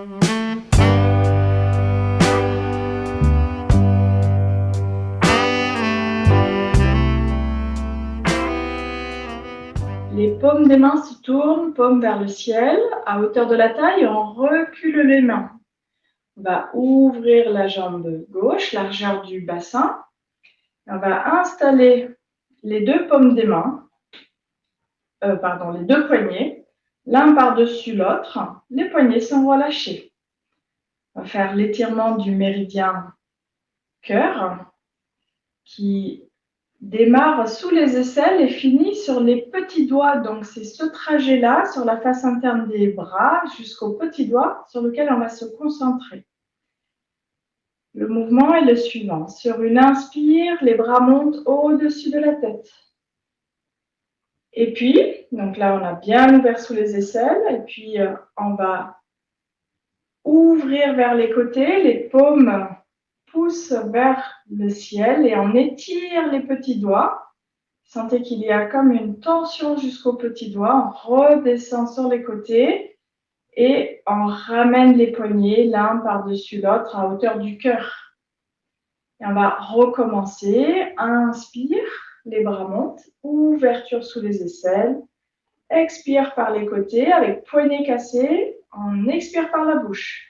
Les paumes des mains se tournent, paumes vers le ciel, à hauteur de la taille, on recule les mains. On va ouvrir la jambe gauche, largeur du bassin. On va installer les deux paumes des mains, les deux poignets, l'un par-dessus l'autre. Les poignets sont relâchés. On va faire l'étirement du méridien cœur qui démarre sous les aisselles et finit sur les petits doigts. Donc, c'est ce trajet-là, sur la face interne des bras, jusqu'aux petits doigts, sur lequel on va se concentrer. Le mouvement est le suivant. Sur une inspire, les bras montent au-dessus de la tête. Et puis, donc là, on a bien ouvert sous les aisselles. Et puis, on va ouvrir vers les côtés, les paumes poussent vers le ciel et on étire les petits doigts. Sentez qu'il y a comme une tension jusqu'aux petits doigts. On redescend sur les côtés et on ramène les poignets l'un par-dessus l'autre à hauteur du cœur. Et on va recommencer. Inspire, les bras montent, ouverture sous les aisselles. Expire par les côtés avec poignets cassés. On expire par la bouche.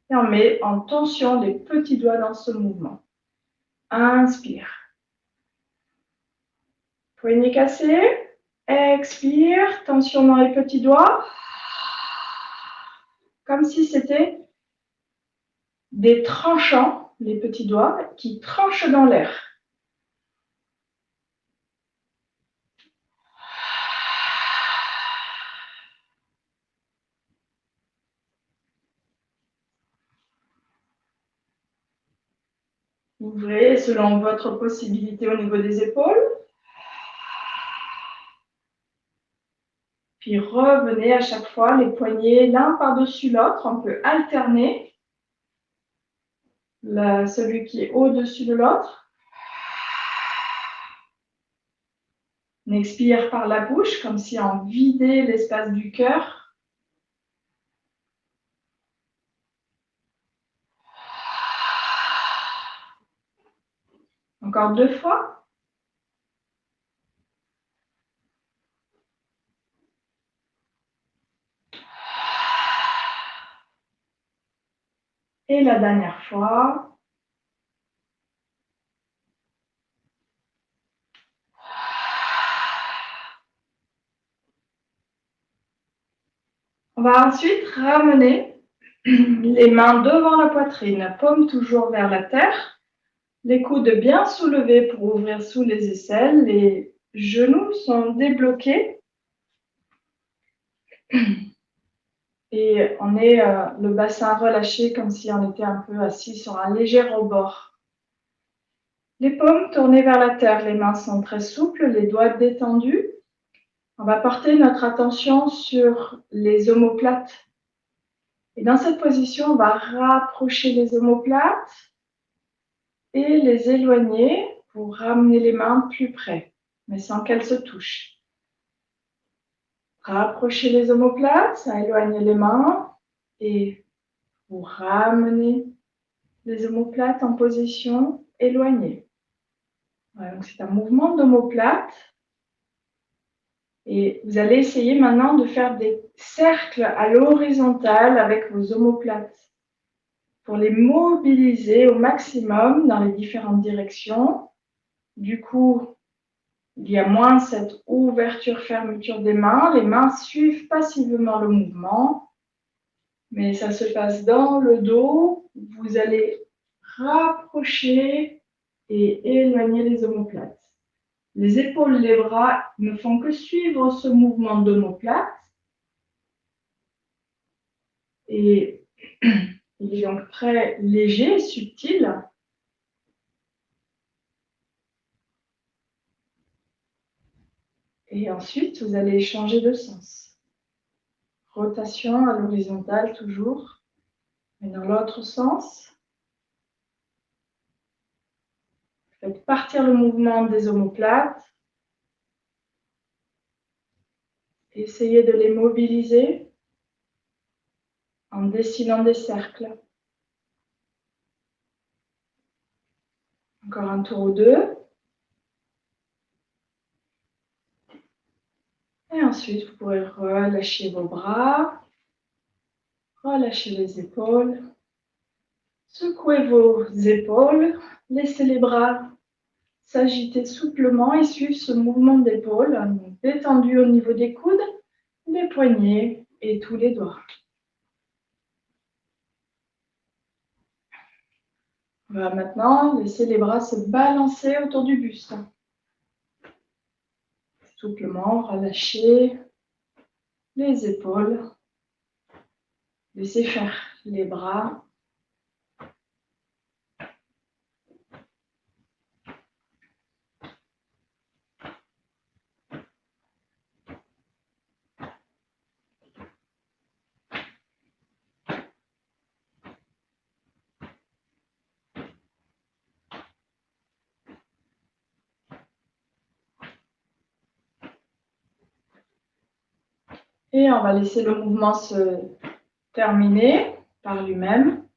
Et on met en tension les petits doigts dans ce mouvement. Inspire. Poignet cassé. Expire. Tension dans les petits doigts. Comme si c'était des tranchants, les petits doigts, qui tranchent dans l'air. Ouvrez selon votre possibilité au niveau des épaules. Puis revenez à chaque fois les poignets l'un par-dessus l'autre. On peut alterner celui qui est au-dessus de l'autre. On expire par la bouche comme si on vidait l'espace du cœur. Encore 2 fois. Et la dernière fois. On va ensuite ramener les mains devant la poitrine, paume toujours vers la terre. Les coudes bien soulevés pour ouvrir sous les aisselles. Les genoux sont débloqués. Et on est le bassin relâché comme si on était un peu assis sur un léger rebord. Les paumes tournées vers la terre, les mains sont très souples, les doigts détendus. On va porter notre attention sur les omoplates. Et dans cette position, on va rapprocher les omoplates et les éloigner pour ramener les mains plus près, mais sans qu'elles se touchent. Rapprochez les omoplates, ça éloigne les mains et vous ramenez les omoplates en position éloignée. Voilà, donc c'est un mouvement d'omoplate. Et vous allez essayer maintenant de faire des cercles à l'horizontale avec vos omoplates pour les mobiliser au maximum dans les différentes directions. Du coup, il y a moins cette ouverture-fermeture des mains. Les mains suivent passivement le mouvement, mais ça se passe dans le dos. Vous allez rapprocher et éloigner les omoplates. Les épaules, les bras ne font que suivre ce mouvement d'omoplate. Et il est donc très léger, subtil. Et ensuite, vous allez changer de sens. Rotation à l'horizontale toujours, mais dans l'autre sens. Faites partir le mouvement des omoplates. essayez de les mobiliser en dessinant des cercles. Encore un tour ou deux. Et ensuite, vous pourrez relâcher vos bras, relâcher les épaules, secouer vos épaules, laissez les bras s'agiter souplement et suivre ce mouvement d'épaule, détendu au niveau des coudes, des poignets et tous les doigts. On va maintenant laisser les bras se balancer autour du buste. Souplement, relâchez les épaules, laissez faire les bras. Et on va laisser le mouvement se terminer par lui-même.